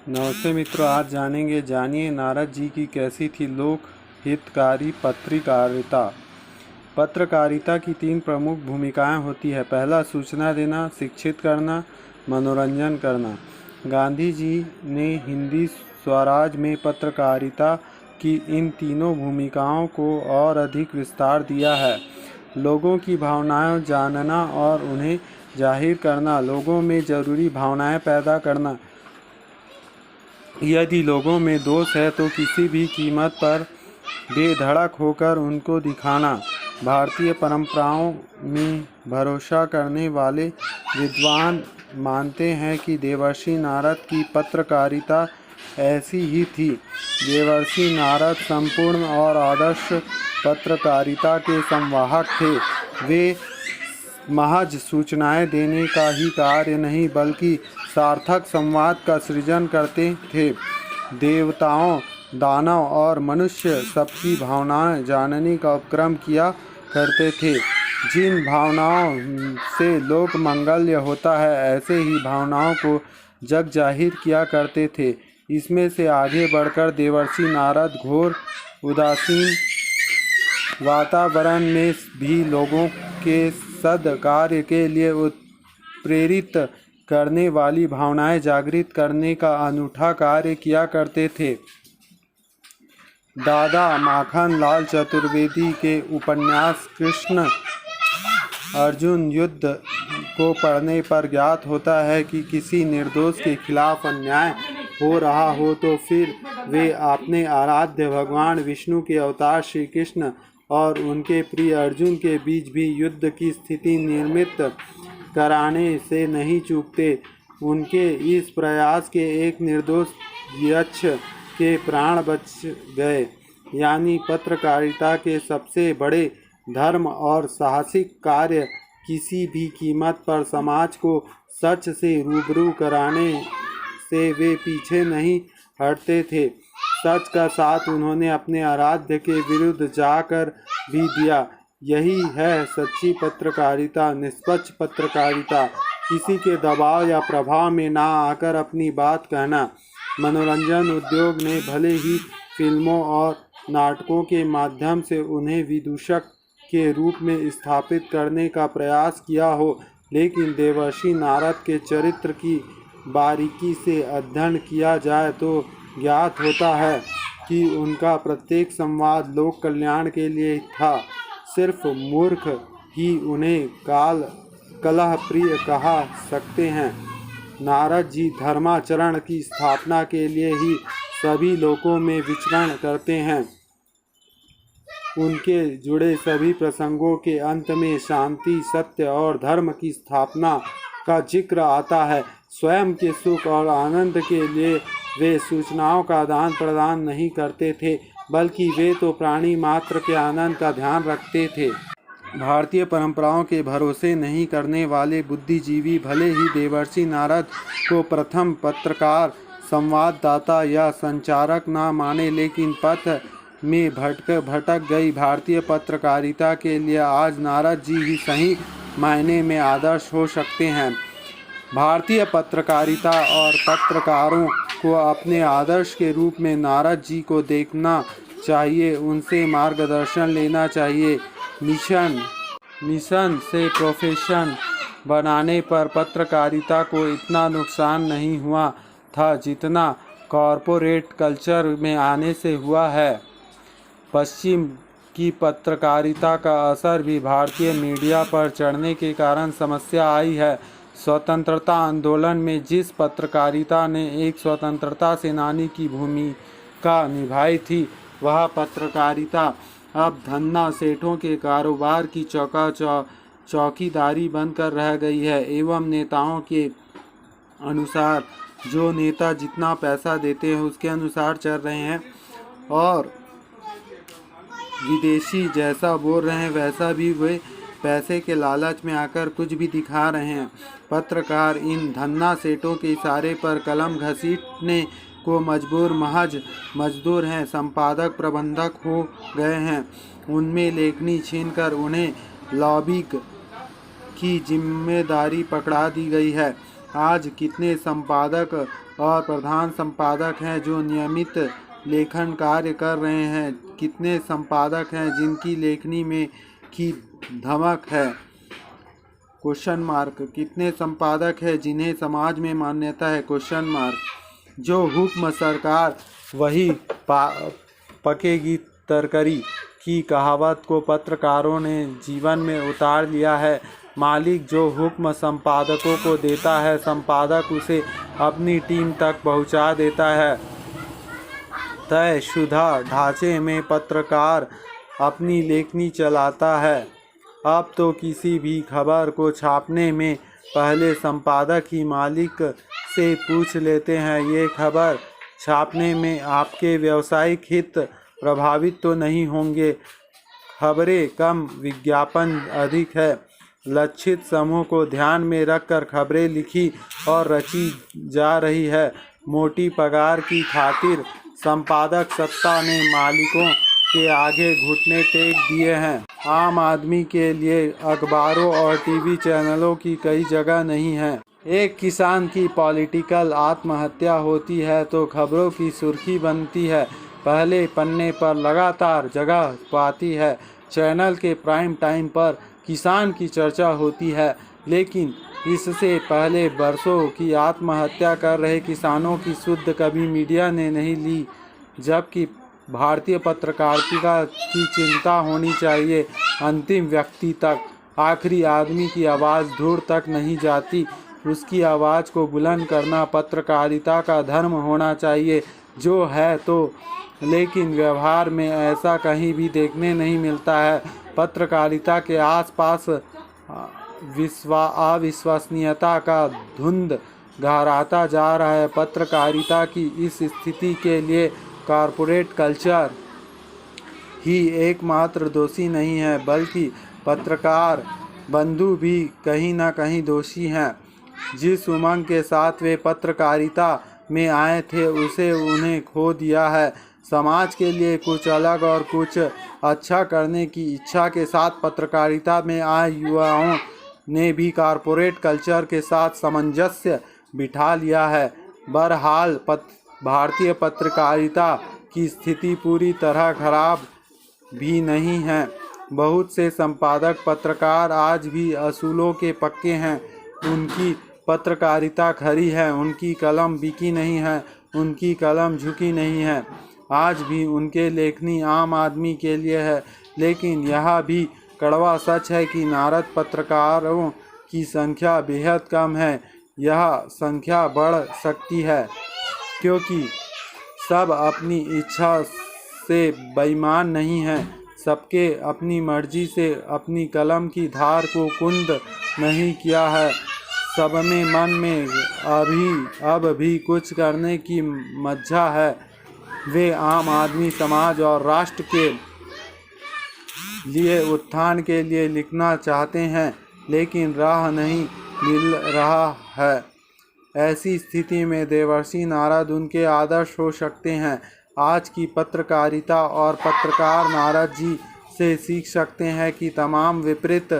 नमस्ते मित्रों, आज जानिए नारद जी की कैसी थी लोक हितकारी पत्रकारिता। पत्रकारिता की 3 प्रमुख भूमिकाएं होती है। पहला, सूचना देना, शिक्षित करना, मनोरंजन करना। गांधी जी ने हिंदी स्वराज में पत्रकारिता की इन तीनों भूमिकाओं को और अधिक विस्तार दिया है। लोगों की भावनाएं जानना और उन्हें जाहिर करना, लोगों में जरूरी भावनाएं पैदा करना। यदि लोगों में दोष है तो किसी भी कीमत पर बेधड़क होकर उनको दिखाना। भारतीय परंपराओं में भरोसा करने वाले विद्वान मानते हैं कि देवर्षि नारद की पत्रकारिता ऐसी ही थी। देवर्षि नारद संपूर्ण और आदर्श पत्रकारिता के संवाहक थे। वे महज सूचनाएं देने का ही कार्य नहीं बल्कि सार्थक संवाद का सृजन करते थे। देवताओं, दानव और मनुष्य सबकी भावनाएं जानने का उपक्रम किया करते थे। जिन भावनाओं से लोक मंगल्य होता है, ऐसे ही भावनाओं को जग जाहिर किया करते थे। इसमें से आगे बढ़कर देवर्षि नारद घोर उदासीन वातावरण में भी लोगों के सद्कार्य के लिए उत्प्रेरित करने वाली भावनाएं जागृत करने का अनूठा कार्य किया करते थे। दादा माखन लाल चतुर्वेदी के उपन्यास कृष्ण अर्जुन युद्ध को पढ़ने पर ज्ञात होता है कि किसी निर्दोष के खिलाफ अन्याय हो रहा हो तो फिर वे अपने आराध्य भगवान विष्णु के अवतार श्री कृष्ण और उनके प्रिय अर्जुन के बीच भी युद्ध की स्थिति निर्मित कराने से नहीं चूकते। उनके इस प्रयास के एक निर्दोष यक्ष के प्राण बच गए। यानी पत्रकारिता के सबसे बड़े धर्म और साहसिक कार्य किसी भी कीमत पर समाज को सच से रूबरू कराने से वे पीछे नहीं हटते थे। सच का साथ उन्होंने अपने आराध्य के विरुद्ध जाकर भी दिया। यही है सच्ची पत्रकारिता, निष्पक्ष पत्रकारिता। किसी के दबाव या प्रभाव में ना आकर अपनी बात कहना। मनोरंजन उद्योग ने भले ही फिल्मों और नाटकों के माध्यम से उन्हें विदूषक के रूप में स्थापित करने का प्रयास किया हो, लेकिन देवर्षि नारद के चरित्र की बारीकी से अध्ययन किया जाए तो ज्ञात होता है कि उनका प्रत्येक संवाद लोक कल्याण के लिए था। सिर्फ मूर्ख ही उन्हें कलह प्रिय कहा सकते हैं। नारद जी धर्माचरण की स्थापना के लिए ही सभी लोकों में विचरण करते हैं। उनके जुड़े सभी प्रसंगों के अंत में शांति, सत्य और धर्म की स्थापना का जिक्र आता है। स्वयं के सुख और आनंद के लिए वे सूचनाओं का आदान प्रदान नहीं करते थे, बल्कि वे तो प्राणी मात्र के आनंद का ध्यान रखते थे। भारतीय परंपराओं के भरोसे नहीं करने वाले बुद्धिजीवी भले ही देवर्षि नारद को प्रथम पत्रकार, संवाददाता या संचारक ना माने, लेकिन पथ में भटक गई भारतीय पत्रकारिता के लिए आज नारद जी ही सही मायने में आदर्श हो सकते हैं। भारतीय पत्रकारिता और पत्रकारों को अपने आदर्श के रूप में नारद जी को देखना चाहिए, उनसे मार्गदर्शन लेना चाहिए। मिशन से प्रोफेशन बनाने पर पत्रकारिता को इतना नुकसान नहीं हुआ था जितना कॉरपोरेट कल्चर में आने से हुआ है। पश्चिम की पत्रकारिता का असर भी भारतीय मीडिया पर चढ़ने के कारण समस्या आई है। स्वतंत्रता आंदोलन में जिस पत्रकारिता ने एक स्वतंत्रता सेनानी की भूमिका निभाई थी, वह पत्रकारिता अब धन्ना सेठों के कारोबार की चौकीदारी बनकर रह गई है एवं नेताओं के अनुसार जो नेता जितना पैसा देते हैं उसके अनुसार चल रहे हैं और विदेशी जैसा बोल रहे हैं वैसा भी वे पैसे के लालच में आकर कुछ भी दिखा रहे हैं। पत्रकार इन धन्ना सेठों के इशारे पर कलम घसीटने को महज मजदूर हैं, संपादक प्रबंधक हो गए हैं। उनमें लेखनी छीनकर उन्हें लॉबिंग की जिम्मेदारी पकड़ा दी गई है। आज कितने संपादक और प्रधान संपादक हैं जो नियमित लेखन कार्य कर रहे हैं। कितने संपादक हैं जिनकी लेखनी में की धमक है। Question mark. कितने संपादक हैं जिन्हें समाज में मान्यता है। Question mark. जो हुक्म सरकार वही पकेगी तरकारी की कहावत को पत्रकारों ने जीवन में उतार लिया है। मालिक जो हुक्म संपादकों को देता है, संपादक उसे अपनी टीम तक पहुंचा देता है। तयशुदा ढांचे में पत्रकार अपनी लेखनी चलाता है। अब तो किसी भी खबर को छापने में पहले संपादक ही मालिक से पूछ लेते हैं, ये खबर छापने में आपके व्यावसायिक हित प्रभावित तो नहीं होंगे। खबरें कम, विज्ञापन अधिक है। लक्षित समूह को ध्यान में रखकर खबरें लिखी और रची जा रही है। मोटी पगार की खातिर संपादक सत्ता ने मालिकों के आगे घुटने टेक दिए हैं। आम आदमी के लिए अखबारों और टीवी चैनलों की कई जगह नहीं है। एक किसान की पॉलिटिकल आत्महत्या होती है तो खबरों की सुर्खी बनती है, पहले पन्ने पर लगातार जगह पाती है। चैनल के प्राइम टाइम पर किसान की चर्चा होती है, लेकिन इससे पहले बरसों की आत्महत्या कर रहे किसानों की सुध कभी मीडिया ने नहीं ली। जबकि भारतीय पत्रकारिता की चिंता होनी चाहिए अंतिम व्यक्ति तक। आखिरी आदमी की आवाज़ दूर तक नहीं जाती, उसकी आवाज़ को बुलंद करना पत्रकारिता का धर्म होना चाहिए। जो है तो, लेकिन व्यवहार में ऐसा कहीं भी देखने नहीं मिलता है। पत्रकारिता के आसपास अविश्वसनीयता का धुंध गहराता जा रहा है। पत्रकारिता की इस स्थिति के लिए कॉरपोरेट कल्चर ही एकमात्र दोषी नहीं है, बल्कि पत्रकार बंधु भी कहीं ना कहीं दोषी हैं। जिस उमंग के साथ वे पत्रकारिता में आए थे, उसे उन्हें खो दिया है। समाज के लिए कुछ अलग और कुछ अच्छा करने की इच्छा के साथ पत्रकारिता में आए युवाओं ने भी कॉरपोरेट कल्चर के साथ सामंजस्य बिठा लिया है। बहरहाल भारतीय पत्रकारिता की स्थिति पूरी तरह खराब भी नहीं है। बहुत से संपादक पत्रकार आज भी असूलों के पक्के हैं। उनकी पत्रकारिता खरी है, उनकी कलम बिकी नहीं है, उनकी कलम झुकी नहीं है। आज भी उनके लेखनी आम आदमी के लिए है। लेकिन यह भी कड़वा सच है कि नारद पत्रकारों की संख्या बेहद कम है। यह संख्या बढ़ सकती है क्योंकि सब अपनी इच्छा से बेईमान नहीं हैं। सबके अपनी मर्जी से अपनी कलम की धार को कुंद नहीं किया है। सब में मन में अब भी कुछ करने की मज्जा है। वे आम आदमी, समाज और राष्ट्र के लिए उत्थान के लिए लिखना चाहते हैं, लेकिन राह नहीं मिल रहा है। ऐसी स्थिति में देवर्षि नारद उनके आदर्श हो सकते हैं। आज की पत्रकारिता और पत्रकार नारद जी से सीख सकते हैं कि तमाम विपरीत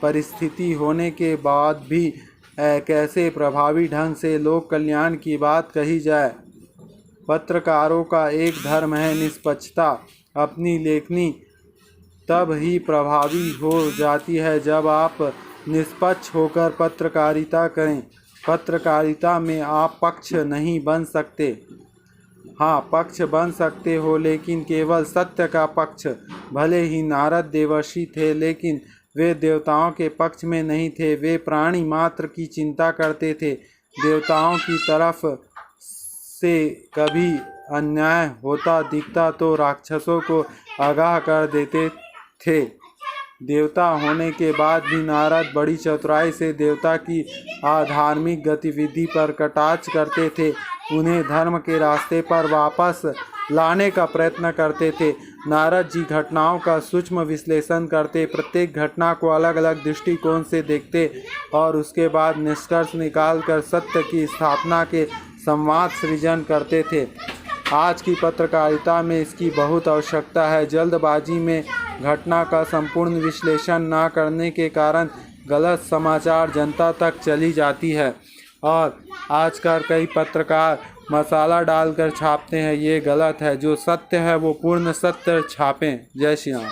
परिस्थिति होने के बाद भी कैसे प्रभावी ढंग से लोक कल्याण की बात कही जाए। पत्रकारों का एक धर्म है निष्पक्षता। अपनी लेखनी तब ही प्रभावी हो जाती है जब आप निष्पक्ष होकर पत्रकारिता करें। पत्रकारिता में आप पक्ष नहीं बन सकते। हाँ, पक्ष बन सकते हो, लेकिन केवल सत्य का पक्ष। भले ही नारद देवर्षि थे, लेकिन वे देवताओं के पक्ष में नहीं थे। वे प्राणी मात्र की चिंता करते थे। देवताओं की तरफ से कभी अन्याय होता दिखता तो राक्षसों को आगाह कर देते थे। देवता होने के बाद भी नारद बड़ी चतुराई से देवता की अधार्मिक गतिविधि पर कटाक्ष करते थे। उन्हें धर्म के रास्ते पर वापस लाने का प्रयत्न करते थे। नारद जी घटनाओं का सूक्ष्म विश्लेषण करते, प्रत्येक घटना को अलग अलग दृष्टिकोण से देखते और उसके बाद निष्कर्ष निकालकर सत्य की स्थापना के संवाद सृजन करते थे। आज की पत्रकारिता में इसकी बहुत आवश्यकता है। जल्दबाजी में घटना का संपूर्ण विश्लेषण न करने के कारण गलत समाचार जनता तक चली जाती है। और आजकल कई पत्रकार मसाला डालकर छापते हैं, ये गलत है। जो सत्य है वो पूर्ण सत्य छापें। जय श्री राम।